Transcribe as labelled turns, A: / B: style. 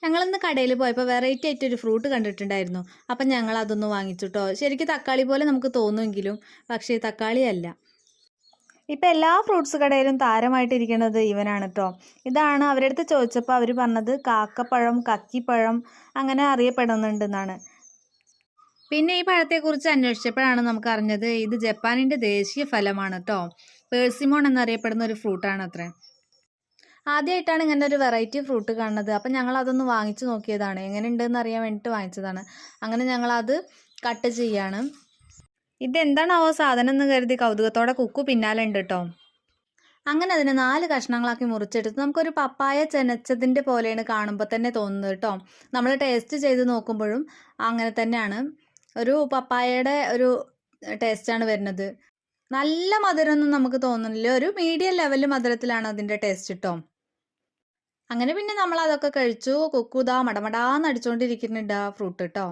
A: ഞങ്ങളിന്ന് കടയിൽ പോയപ്പോൾ വെറൈറ്റി ആയിട്ടൊരു ഫ്രൂട്ട് കണ്ടിട്ടുണ്ടായിരുന്നു. അപ്പം ഞങ്ങൾ അതൊന്ന് വാങ്ങിച്ചു ട്ടോ. ശരിക്കും തക്കാളി പോലെ നമുക്ക് തോന്നുമെങ്കിലും പക്ഷേ തക്കാളിയല്ല. ഇപ്പം എല്ലാ ഫ്രൂട്ട്സ് കടയിലും താരമായിട്ടിരിക്കുന്നത് ഇവനാണ് ട്ടോ. ഇതാണ് അവരുടെ അടുത്ത് ചോദിച്ചപ്പോൾ അവർ പറഞ്ഞത് കാക്കപ്പഴം, കക്കിപ്പഴം അങ്ങനെ അറിയപ്പെടുന്നുണ്ടെന്നാണ്. പിന്നെ ഈ പഴത്തെക്കുറിച്ച് അന്വേഷിച്ചപ്പോഴാണ് നമുക്ക് അറിഞ്ഞത് ഇത് ജപ്പാനിൻ്റെ ദേശീയ ഫലമാണ് ട്ടോ. പേഴ്സിമോൺ എന്നറിയപ്പെടുന്ന ഒരു ഫ്രൂട്ടാണ് അത്രേ. ആദ്യമായിട്ടാണ് ഇങ്ങനെ ഒരു വെറൈറ്റി ഫ്രൂട്ട് കാണുന്നത്. അപ്പം ഞങ്ങൾ അതൊന്ന് വാങ്ങിച്ചു നോക്കിയതാണ്. എങ്ങനെയുണ്ടെന്ന് അറിയാൻ വേണ്ടിയിട്ട് വാങ്ങിച്ചതാണ്. അങ്ങനെ ഞങ്ങളത് കട്ട് ചെയ്യാണ്. ഇതെന്താണാവോ സാധനം എന്ന് കരുതി കൗതുകത്തോടെ കുക്കു പിന്നാലെ ഉണ്ട് കേട്ടോ. അങ്ങനെ അതിനെ 4 കഷ്ണങ്ങളാക്കി മുറിച്ചെടുത്ത് നമുക്കൊരു പപ്പായ ചെനച്ചതിൻ്റെ പോലെയാണ് കാണുമ്പോൾ തന്നെ തോന്നുന്നത് കേട്ടോ. നമ്മൾ ടേസ്റ്റ് ചെയ്ത് നോക്കുമ്പോഴും അങ്ങനെ തന്നെയാണ്. ഒരു പപ്പായയുടെ ഒരു ടേസ്റ്റാണ് വരുന്നത്. നല്ല മധുരമൊന്നും നമുക്ക് തോന്നുന്നില്ല. ഒരു മീഡിയം ലെവൽ മധുരത്തിലാണ് അതിൻ്റെ ടേസ്റ്റ് കേട്ടോ. അങ്ങനെ പിന്നെ നമ്മൾ അതൊക്കെ കഴിച്ചു. കുക്കു ദാ മടമടാന്ന് അടിച്ചുകൊണ്ടിരിക്കുന്നുണ്ട് ആ ഫ്രൂട്ട് കേട്ടോ.